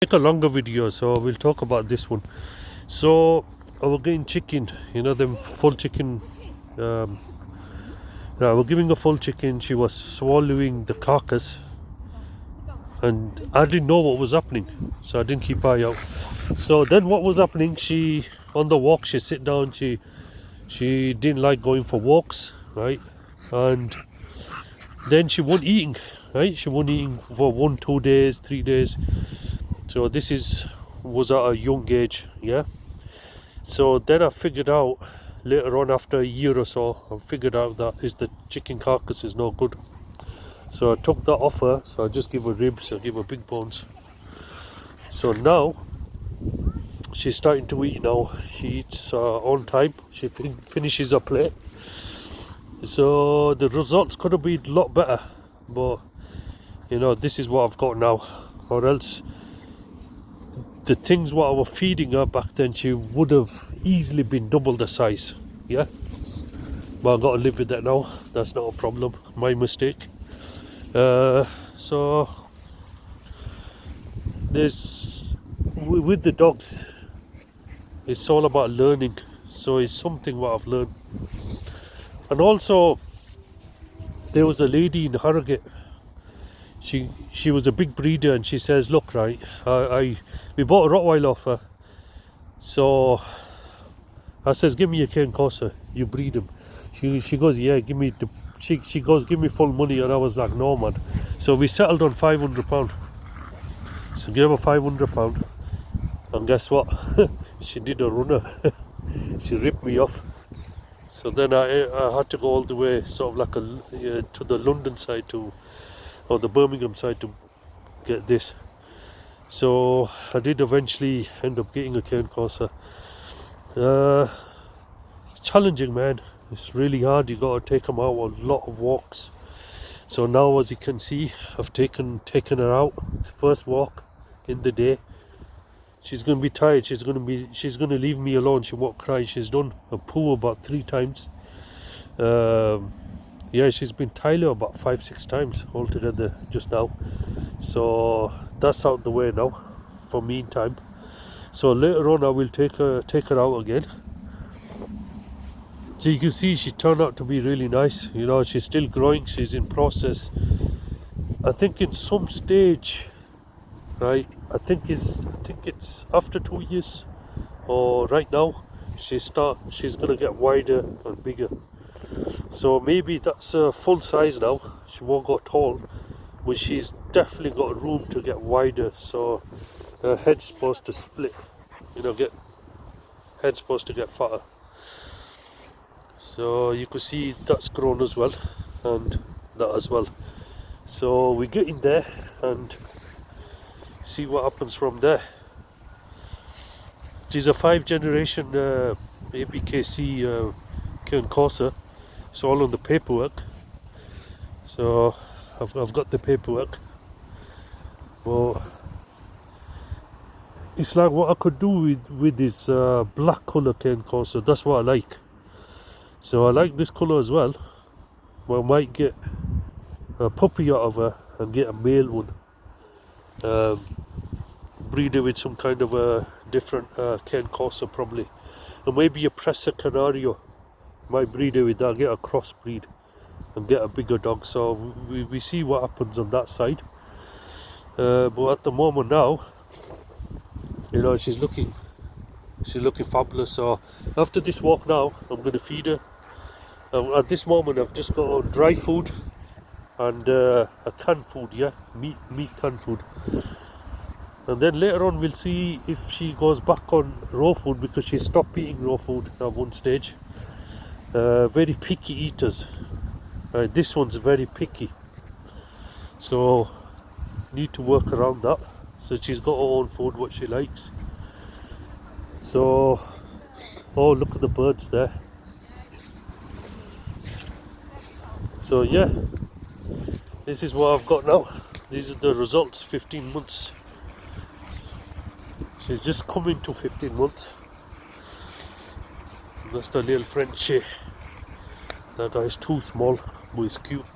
Make a longer video, so we'll talk about this one. So I was getting chicken, them full chicken. I was giving a full chicken. She was swallowing the carcass, and I didn't know what was happening, so I didn't keep eye out. So then, what was happening? She on the walk, she sit down. She didn't like going for walks, right? And then she wasn't eating, right? She wasn't eating for 1, 2 days, 3 days. So this was at a young age, yeah. So then I figured out later on, after a year or so, I figured out that the chicken carcass is no good. So I took that off her. So I just give her ribs, I give her big bones. So now she's starting to eat now. She eats on time. She finishes her plate. So the results could have been a lot better, but this is what I've got now. Or else the things what I was feeding her back then, she would have easily been double the size, yeah. But I've got to live with that now. That's not a problem. My mistake. So there's with the dogs, it's all about learning. So it's something what I've learned. And also, there was a lady in Harrogate. She was a big breeder, and she says, look, right, we bought a Rottweiler off her. So I says, give me a Cane Corso, you breed him. She goes, yeah, give me she goes, give me full money. And I was like, no, man. So we settled on £500. So gave her £500, and guess what? She did a runner. She ripped me off. So then I had to go all the way, sort of like to the London side or the Birmingham side to get this. So I did eventually end up getting a Cane Corso. It's challenging, man. It's really hard. You got to take them out on a lot of walks. So now, as you can see, I've taken her out. It's first walk in the day. She's going to be tired. She's going to leave me alone. She won't cry. She's done a poo about 3 times. Yeah, she's been Tyler about 5-6 times altogether just now. So that's out the way now for meantime. So later on I will take her out again. So you can see she turned out to be really nice. She's still growing. She's in process. I think in some stage, right, I think it's after 2 years, or right now, she's gonna get wider and bigger. So maybe that's full size now. She won't go tall, but she's definitely got room to get wider. So her head's supposed to split, head's supposed to get fatter. So you can see that's grown as well, and that as well. So we get in there and see what happens from there. She's a 5th-generation ABKC Cane Corso. It's all on the paperwork. So I've got the paperwork. But it's like what I could do with this black colour Cane Corso. That's what I like. So I like this colour as well. But I might get a puppy out of her and get a male one. Breed her with some kind of a different Cane Corso probably. And maybe a Presa Canario. Might breed her with that, get a crossbreed and get a bigger dog. So we see what happens on that side. But at the moment now, she's looking fabulous. So after this walk now, I'm going to feed her. At this moment I've just got on dry food and a canned food, yeah, meat canned food. And then later on we'll see if she goes back on raw food, because she stopped eating raw food at one stage. Very picky eaters. This one's very picky. So need to work around that. So she's got her own food, what she likes. So, oh, look at the birds there. So yeah, this is what I've got now. These are the results, 15 months. She's just coming to 15 months. That's the little Frenchie. That guy's too small, but he's cute.